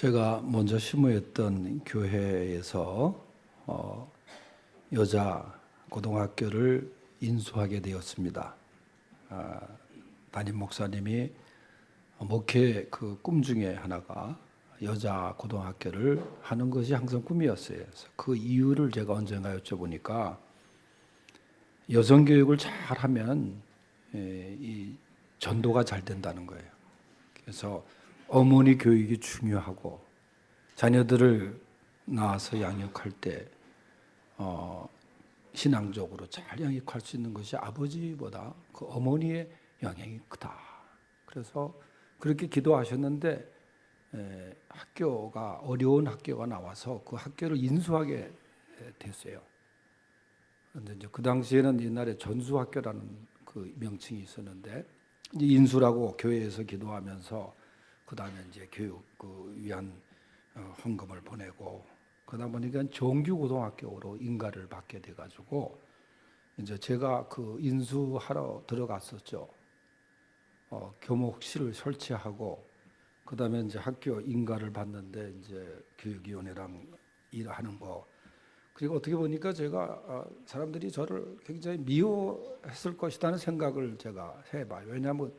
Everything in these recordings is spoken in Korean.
제가 먼저 심우했던 교회에서 여자 고등학교를 인수하게 되었습니다. 담임 목사님이 목회 그 꿈 중에 하나가 여자 고등학교를 하는 것이 항상 꿈이었어요. 그래서 그 이유를 제가 언젠가 여쭤보니까 여성 교육을 잘하면 이 전도가 잘 된다는 거예요. 그래서 어머니 교육이 중요하고 자녀들을 낳아서 양육할 때 신앙적으로 잘 양육할 수 있는 것이 아버지보다 그 어머니의 영향이 크다. 그래서 그렇게 기도하셨는데 학교가 어려운 학교가 나와서 그 학교를 인수하게 됐어요. 그런데 이제 그 당시에는 옛날에 전수학교라는 그 명칭이 있었는데 이제 인수라고 교회에서 기도하면서 그 다음에 이제 교육 위한 헌금을 보내고 그러다 보니까 정규고등학교로 인가를 받게 돼가지고 이제 제가 그 인수하러 들어갔었죠. 교목실을 설치하고 그 다음에 이제 학교 인가를 받는데 이제 교육위원회랑 일하는 거. 그리고 어떻게 보니까 제가 사람들이 저를 굉장히 미워했을 것이라는 생각을 제가 해봐요. 왜냐하면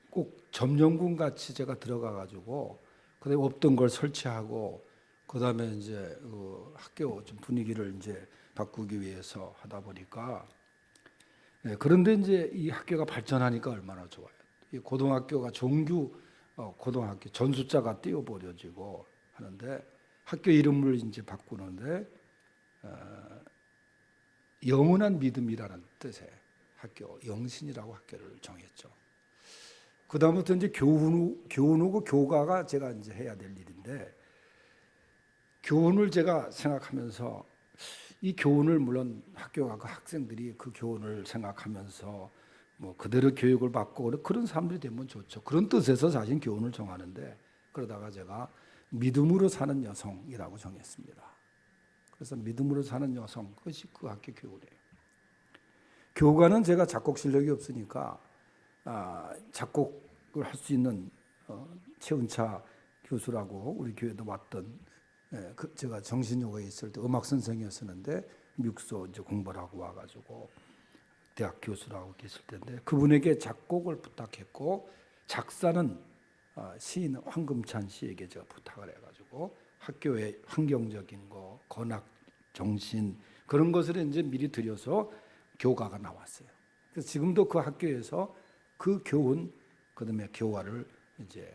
꼭 점령군 같이 제가 들어가가지고 그다음에 없던 걸 설치하고 그다음에 이제 학교 좀 분위기를 이제 바꾸기 위해서 하다 보니까 그런데 이제 이 학교가 발전하니까 얼마나 좋아요. 이 고등학교가 정규 고등학교 전수자가 띄워버려지고 하는데 학교 이름을 이제 바꾸는데 영원한 믿음이라는 뜻의 학교 영신이라고 학교를 정했죠. 그 다음부터 이제 교훈하고 교가가 제가 이제 해야 될 일인데 교훈을 제가 생각하면서 이 교훈을 물론 학교가 그 학생들이 그 교훈을 생각하면서 뭐 그대로 교육을 받고 그런 사람들이 되면 좋죠. 그런 뜻에서 사실 교훈을 정하는데 그러다가 제가 믿음으로 사는 여성이라고 정했습니다. 그래서 믿음으로 사는 여성 그것이 그 학교 교훈이에요. 교가는 제가 작곡 실력이 없으니까 작곡을 할 수 있는 최은차 교수라고 우리 교회도 왔던 제가 정신요가에 있을 때 음악 선생이었었는데 미국서 이제 공부를 하고 와가지고 대학 교수라고 계실 텐데 그분에게 작곡을 부탁했고 작사는 시인 황금찬 씨에게 제가 부탁을 해가지고 학교의 환경적인 거, 건학, 정신 그런 것을 이제 미리 들여서 교가가 나왔어요. 그래서 지금도 그 학교에서 그 교훈, 그다음에 교화를 이제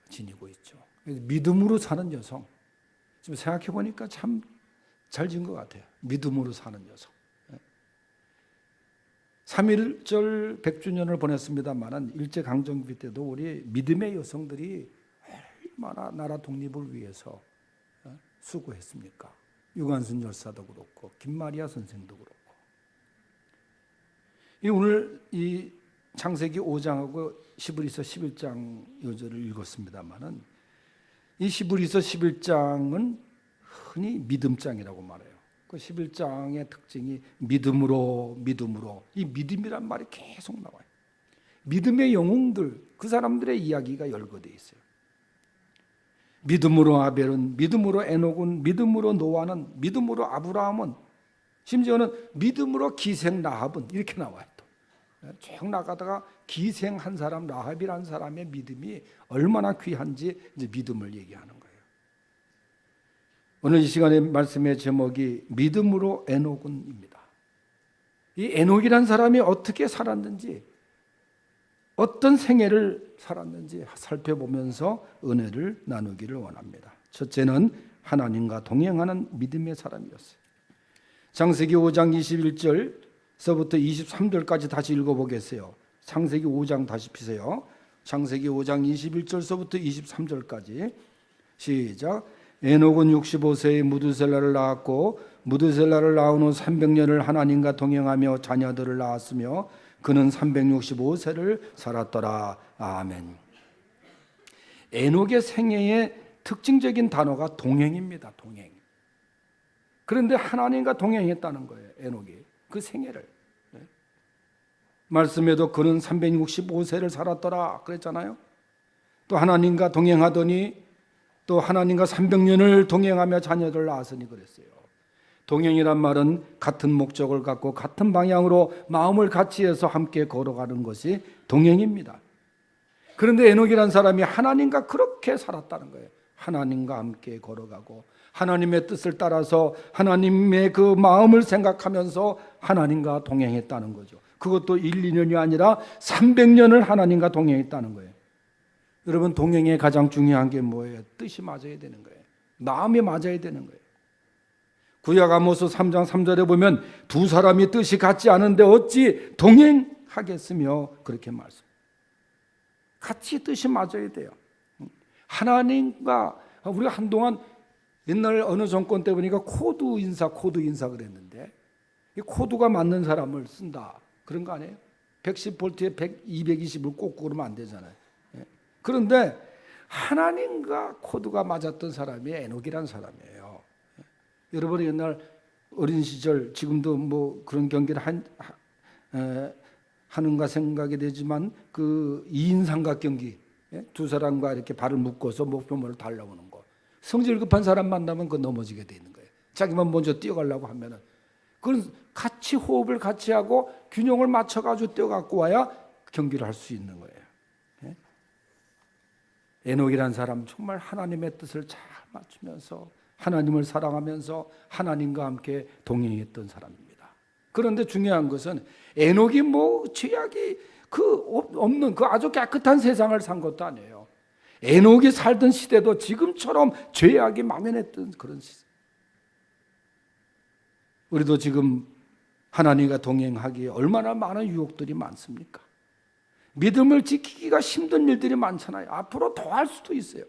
지니고 있죠. 믿음으로 사는 여성. 지금 생각해 보니까 참 잘 지은 것 같아요. 믿음으로 사는 여성. 3.1절 100주년을 보냈습니다만은 일제강점기 때도 우리 믿음의 여성들이 얼마나 나라 독립을 위해서 수고했습니까? 유관순 열사도 그렇고 김마리아 선생도 그렇고. 오늘 이 창세기 5장하고 시브리서 11장 요절을 읽었습니다만은 이 시브리서 11장은 흔히 믿음장이라고 말해요. 그 11장의 특징이 믿음으로 이 믿음이란 말이 계속 나와요. 믿음의 영웅들 그 사람들의 이야기가 열거되어 있어요. 믿음으로 아벨은, 믿음으로 에녹은, 믿음으로 노아는, 믿음으로 아브라함은, 심지어는 믿음으로 기생 라합은 이렇게 나와요. 쭉 나가다가 기생한 사람 라합이라는 사람의 믿음이 얼마나 귀한지 이제 믿음을 얘기하는 거예요. 오늘 이 시간의 말씀의 제목이 믿음으로 에녹은입니다. 이 에녹이라는 사람이 어떻게 살았는지 어떤 생애를 살았는지 살펴보면서 은혜를 나누기를 원합니다. 첫째는 하나님과 동행하는 믿음의 사람이었어요. 창세기 5장 21절서부터 23절까지 다시 읽어보겠어요. 창세기 5장 다시 피세요. 창세기 5장 21절서부터 23절까지 시작. 에녹은 65세에 무드셀라를 낳았고 무드셀라를 낳은 후 300년을 하나님과 동행하며 자녀들을 낳았으며 그는 365세를 살았더라. 아멘. 에녹의 생애의 특징적인 단어가 동행입니다. 동행. 그런데 하나님과 동행했다는 거예요. 에녹이 그 생애를. 말씀에도 그는 365세를 살았더라 그랬잖아요. 또 하나님과 동행하더니 또 하나님과 300년을 동행하며 자녀를 낳았으니 그랬어요. 동행이란 말은 같은 목적을 갖고 같은 방향으로 마음을 같이 해서 함께 걸어가는 것이 동행입니다. 그런데 에녹이란 사람이 하나님과 그렇게 살았다는 거예요. 하나님과 함께 걸어가고 하나님의 뜻을 따라서 하나님의 그 마음을 생각하면서 하나님과 동행했다는 거죠. 그것도 1, 2년이 아니라 300년을 하나님과 동행했다는 거예요. 여러분, 동행의 가장 중요한 게 뭐예요? 뜻이 맞아야 되는 거예요. 마음이 맞아야 되는 거예요. 구약 아모스 3장 3절에 보면 두 사람이 뜻이 같지 않은데 어찌 동행하겠으며 그렇게 말씀. 같이 뜻이 맞아야 돼요. 하나님과 우리가 한동안 옛날 어느 정권 때 보니까 코드 인사 그랬는데 이 코드가 맞는 사람을 쓴다 그런 거 아니에요? 110볼트에 220을 꽂고 그러면 안 되잖아요. 그런데 하나님과 코드가 맞았던 사람이 에녹이란 사람이에요. 여러분이 옛날 어린 시절 지금도 뭐 그런 경기를 하는가 생각이 되지만 그 2인 삼각 경기, 두 사람과 이렇게 발을 묶어서 목표물을 달라오는 거. 성질 급한 사람 만나면 그 넘어지게 돼 있는 거예요. 자기만 먼저 뛰어가려고 하면은 그건 같이 호흡을 같이 하고 균형을 맞춰가지고 뛰어갖고 와야 경기를 할 수 있는 거예요. 에녹이란 사람 정말 하나님의 뜻을 잘 맞추면서 하나님을 사랑하면서 하나님과 함께 동행했던 사람입니다. 그런데 중요한 것은 에녹이 뭐 죄악이 없는 그 아주 깨끗한 세상을 산 것도 아니에요. 에녹이 살던 시대도 지금처럼 죄악이 만연했던 그런 시대. 우리도 지금 하나님과 동행하기에 얼마나 많은 유혹들이 많습니까? 믿음을 지키기가 힘든 일들이 많잖아요. 앞으로 더 할 수도 있어요.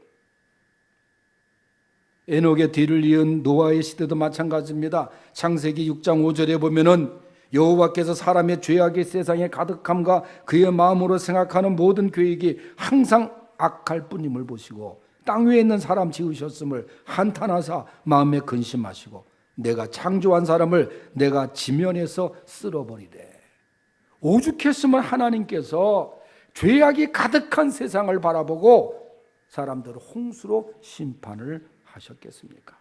에녹의 뒤를 이은 노아의 시대도 마찬가지입니다. 창세기 6장 5절에 보면은 여호와께서 사람의 죄악이 세상에 가득함과 그의 마음으로 생각하는 모든 계획이 항상 악할 뿐임을 보시고 땅 위에 있는 사람 지으셨음을 한탄하사 마음에 근심하시고 내가 창조한 사람을 내가 지면에서 쓸어버리되. 오죽했으면 하나님께서 죄악이 가득한 세상을 바라보고 사람들을 홍수로 심판을 하셨겠습니까?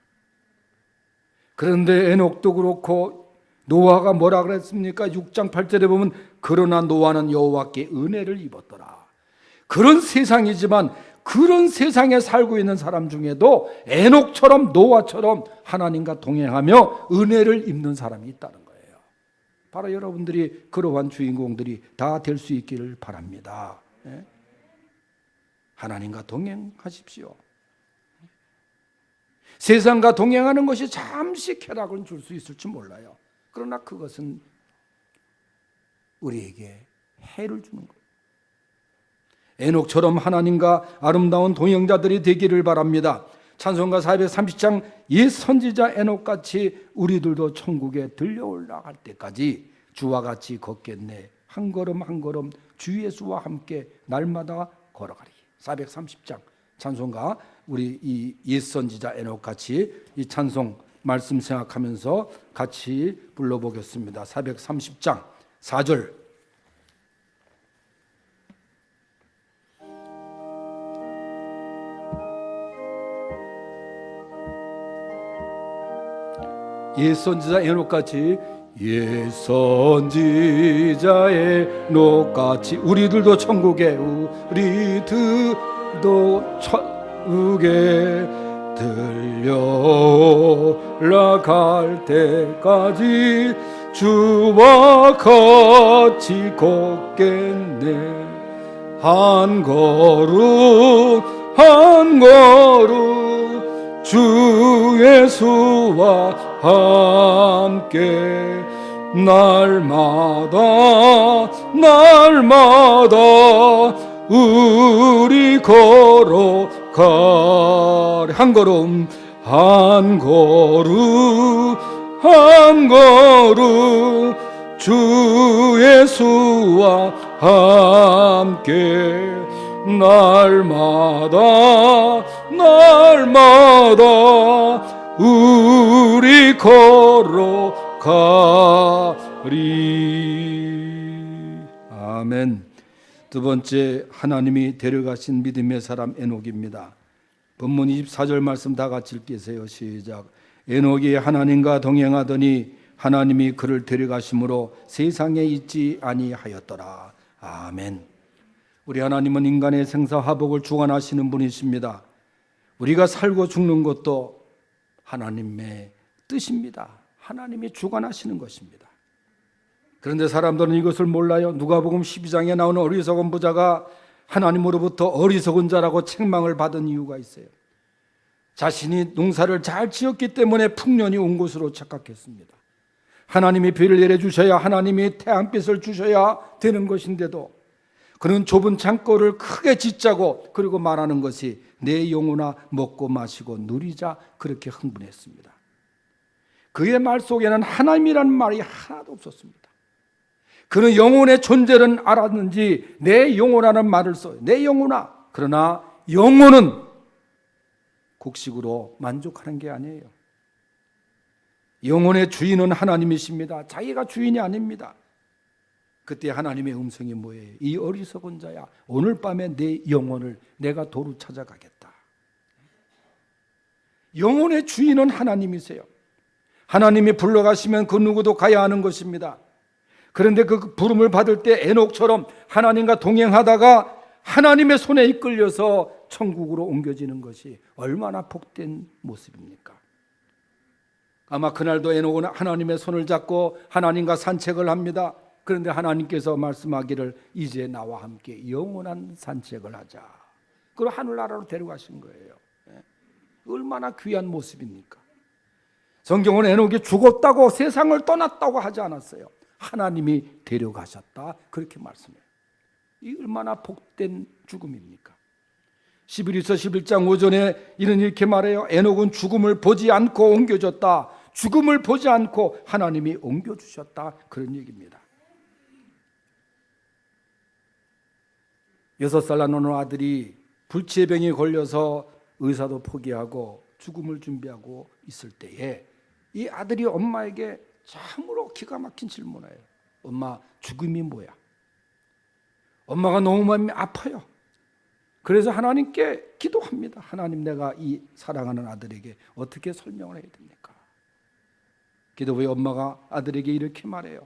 그런데 에녹도 그렇고 노아가 뭐라 그랬습니까? 6장 8절에 보면 그러나 노아는 여호와께 은혜를 입었더라. 그런 세상이지만 그런 세상에 살고 있는 사람 중에도 에녹처럼 노아처럼 하나님과 동행하며 은혜를 입는 사람이 있다는 거예요. 바로 여러분들이 그러한 주인공들이 다 될 수 있기를 바랍니다. 하나님과 동행하십시오. 세상과 동행하는 것이 잠시 쾌락을 줄 수 있을지 몰라요. 그러나 그것은 우리에게 해를 주는 거예요. 에녹처럼 하나님과 아름다운 동행자들이 되기를 바랍니다. 찬송가 430장 옛 선지자 에녹같이 우리들도 천국에 들려 올라갈 때까지 주와 같이 걷겠네. 한 걸음 한 걸음 주 예수와 함께 날마다 걸어가리. 430장 찬송가 우리 이 옛 선지자 에녹같이 이 찬송 말씀 생각하면서 같이 불러보겠습니다. 430장 4절 옛 선지자 에녹같이 옛 선지자 에녹같이 우리들도 천국에 들려 올라갈 때까지 주와 같이 걷겠네. 한 걸음 한 걸음 주 예수와 함께 날마다 우리 걸어가리. 한 걸음 한 걸음 주 예수와 함께 날마다 우리 걸어가리. 아멘. 두 번째, 하나님이 데려가신 믿음의 사람 에녹입니다. 본문 24절 말씀 다 같이 읽게세요. 시작. 에녹이 하나님과 동행하더니 하나님이 그를 데려가심으로 세상에 있지 아니하였더라. 아멘. 우리 하나님은 인간의 생사화복을 주관하시는 분이십니다. 우리가 살고 죽는 것도 하나님의 뜻입니다. 하나님이 주관하시는 것입니다. 그런데 사람들은 이것을 몰라요. 누가복음 12장에 나오는 어리석은 부자가 하나님으로부터 어리석은 자라고 책망을 받은 이유가 있어요. 자신이 농사를 잘 지었기 때문에 풍년이 온 것으로 착각했습니다. 하나님이 비를 내려주셔야, 하나님이 태양빛을 주셔야 되는 것인데도 그는 좁은 창고를 크게 짓자고 그리고 말하는 것이 내 영혼아 먹고 마시고 누리자, 그렇게 흥분했습니다. 그의 말 속에는 하나님이라는 말이 하나도 없었습니다. 그는 영혼의 존재는 알았는지 내 영혼이라는 말을 써요. 내 영혼아. 그러나 영혼은 곡식으로 만족하는 게 아니에요. 영혼의 주인은 하나님이십니다. 자기가 주인이 아닙니다. 그때 하나님의 음성이 뭐예요? 이 어리석은 자야, 오늘 밤에 내 영혼을 내가 도로 찾아가겠다. 영혼의 주인은 하나님이세요. 하나님이 불러가시면 그 누구도 가야 하는 것입니다. 그런데 그 부름을 받을 때 에녹처럼 하나님과 동행하다가 하나님의 손에 이끌려서 천국으로 옮겨지는 것이 얼마나 복된 모습입니까? 아마 그날도 에녹은 하나님의 손을 잡고 하나님과 산책을 합니다. 그런데 하나님께서 말씀하기를 이제 나와 함께 영원한 산책을 하자. 그리고 하늘나라로 데려가신 거예요. 얼마나 귀한 모습입니까? 성경은 에녹이 죽었다고 세상을 떠났다고 하지 않았어요. 하나님이 데려가셨다, 그렇게 말씀해요. 이 얼마나 복된 죽음입니까? 히브리서 11장 5절에 이는 이렇게 말해요. 에녹은 죽음을 보지 않고 옮겨졌다. 죽음을 보지 않고 하나님이 옮겨주셨다, 그런 얘기입니다. 6살 낳은 아들이 불치병에 걸려서 의사도 포기하고 죽음을 준비하고 있을 때에 이 아들이 엄마에게 참으로 기가 막힌 질문을 해요. 엄마, 죽음이 뭐야? 엄마가 너무 마음이 아파요. 그래서 하나님께 기도합니다. 하나님, 내가 이 사랑하는 아들에게 어떻게 설명을 해야 됩니까? 기도 후에 엄마가 아들에게 이렇게 말해요.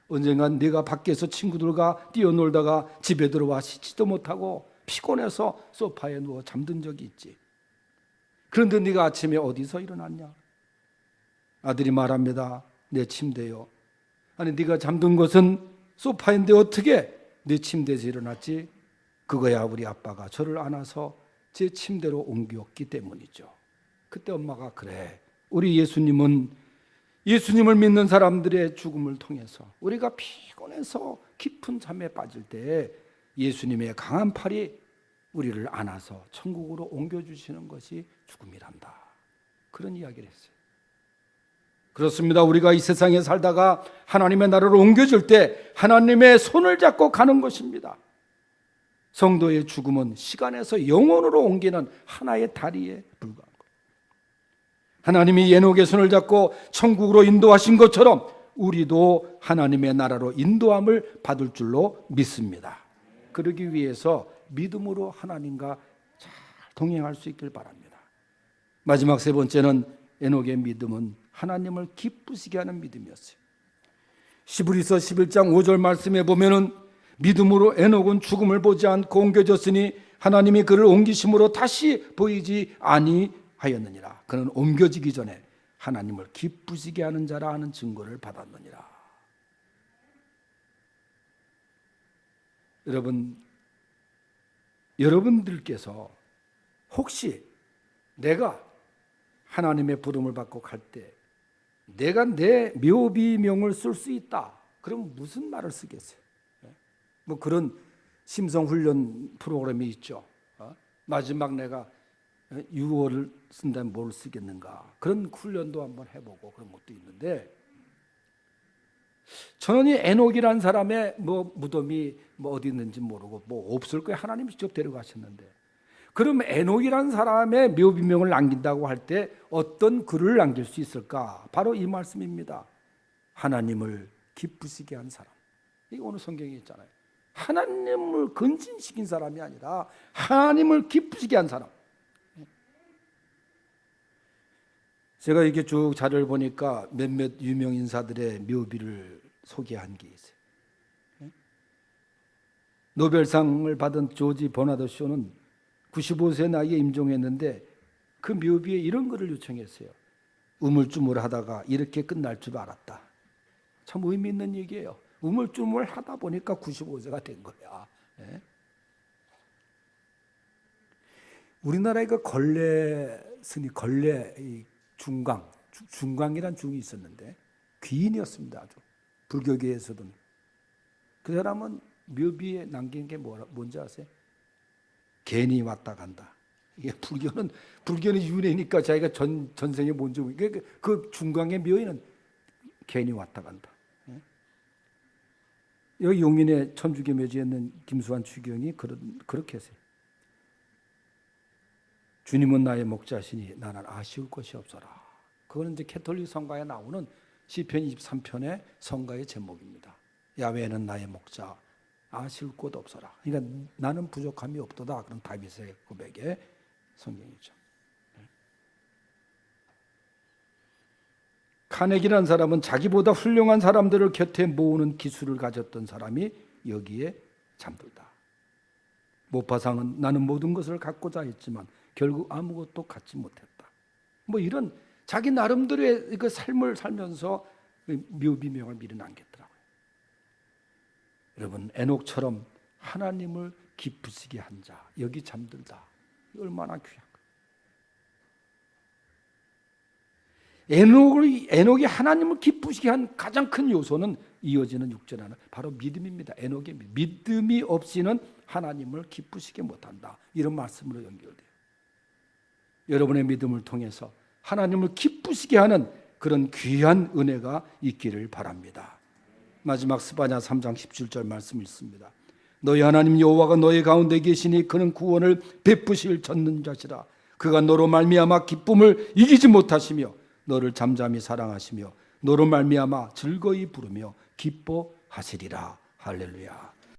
언젠간 네가 밖에서 친구들과 뛰어놀다가 집에 들어와 씻지도 못하고 피곤해서 소파에 누워 잠든 적이 있지. 그런데 네가 아침에 어디서 일어났냐? 아들이 말합니다. 내 침대요. 아니, 네가 잠든 것은 소파인데 어떻게 내 침대에서 일어났지? 그거야 우리 아빠가 저를 안아서 제 침대로 옮겼기 때문이죠. 그때 엄마가 그래, 우리 예수님을 믿는 사람들의 죽음을 통해서 우리가 피곤해서 깊은 잠에 빠질 때 예수님의 강한 팔이 우리를 안아서 천국으로 옮겨주시는 것이 죽음이란다, 그런 이야기를 했어요. 그렇습니다. 우리가 이 세상에 살다가 하나님의 나라로 옮겨질 때 하나님의 손을 잡고 가는 것입니다. 성도의 죽음은 시간에서 영혼으로 옮기는 하나의 다리에 불과한 거예요. 하나님이 에녹의 손을 잡고 천국으로 인도하신 것처럼 우리도 하나님의 나라로 인도함을 받을 줄로 믿습니다. 그러기 위해서 믿음으로 하나님과 잘 동행할 수 있길 바랍니다. 마지막 세 번째는 에녹의 믿음은 하나님을 기쁘시게 하는 믿음이었어요. 히브리서 11장 5절 말씀에 보면은 믿음으로 에녹은 죽음을 보지 않고 옮겨졌으니 하나님이 그를 옮기심으로 다시 보이지 아니하였느니라. 그는 옮겨지기 전에 하나님을 기쁘시게 하는 자라 하는 증거를 받았느니라. 여러분들께서 혹시 내가 하나님의 부름을 받고 갈 때 내가 내 묘비명을 쓸 수 있다, 그럼 무슨 말을 쓰겠어요? 뭐 그런 심성훈련 프로그램이 있죠. 마지막 내가 6월을 쓴다면 뭘 쓰겠는가, 그런 훈련도 한번 해보고 그런 것도 있는데, 저는 이 에녹이라는 사람의 무덤이 어디 있는지 모르고 없을 거예요. 하나님이 직접 데려가셨는데, 그럼 에녹이라는 사람의 묘비명을 남긴다고 할 때 어떤 글을 남길 수 있을까? 바로 이 말씀입니다. 하나님을 기쁘시게 한 사람. 이게 오늘 성경에 있잖아요. 하나님을 근신시킨 사람이 아니라 하나님을 기쁘시게 한 사람. 제가 이렇게 쭉 자료를 보니까 몇몇 유명 인사들의 묘비를 소개한 게 있어요. 노벨상을 받은 조지 버나드 쇼는 95세 나이에 임종했는데 그 묘비에 이런 글을 요청했어요. 우물쭈물하다가 이렇게 끝날 줄 알았다. 참 의미 있는 얘기예요. 우물쭈물하다 보니까 95세가 된 거야. 예? 우리나라에 그 걸레 스님, 걸레 중광이란 중이 있었는데 귀인이었습니다. 아주 불교계에서도. 그 사람은 묘비에 남긴 게 뭔지 아세요? 괜히 왔다 간다. 이게 불교는 윤회니까 자기가 전생에 뭔지 모르니까 그 중광의 묘에는 괜히 왔다 간다. 여기 용인의 천주교묘지에 있는 김수환 추경이 그렇게 했어요. 주님은 나의 목자시니 나는 아쉬울 것이 없어라. 그거는 이제 캐톨릭 성가에 나오는 시편 23편의 성가의 제목입니다. 야훼는 나의 목자, 아쉬울 것 없어라. 그러니까 나는 부족함이 없도다. 그런 다윗의 고백의 성경이죠. 카네기라는 사람은 자기보다 훌륭한 사람들을 곁에 모으는 기술을 가졌던 사람이 여기에 잠들다. 모파상은 나는 모든 것을 갖고자 했지만 결국 아무것도 갖지 못했다. 뭐 이런 자기 나름대로의 그 삶을 살면서 묘비명을 미리 남겼더라고요. 여러분, 에녹처럼 하나님을 기쁘시게 한 자, 여기 잠들다. 얼마나 귀한 거예요. 에녹이 하나님을 기쁘시게 한 가장 큰 요소는 이어지는 6절 하나, 바로 믿음입니다. 에녹의 믿음이 없이는 하나님을 기쁘시게 못한다. 이런 말씀으로 연결돼요. 여러분의 믿음을 통해서 하나님을 기쁘시게 하는 그런 귀한 은혜가 있기를 바랍니다. 마지막 스바냐 3장 17절 말씀 있습니다. 너희 하나님 여호와가 너희 가운데 계시니 그는 구원을 베푸실 전능자시라. 그가 너로 말미암아 기쁨을 이기지 못하시며 너를 잠잠히 사랑하시며 너로 말미암아 즐거이 부르며 기뻐하시리라. 할렐루야.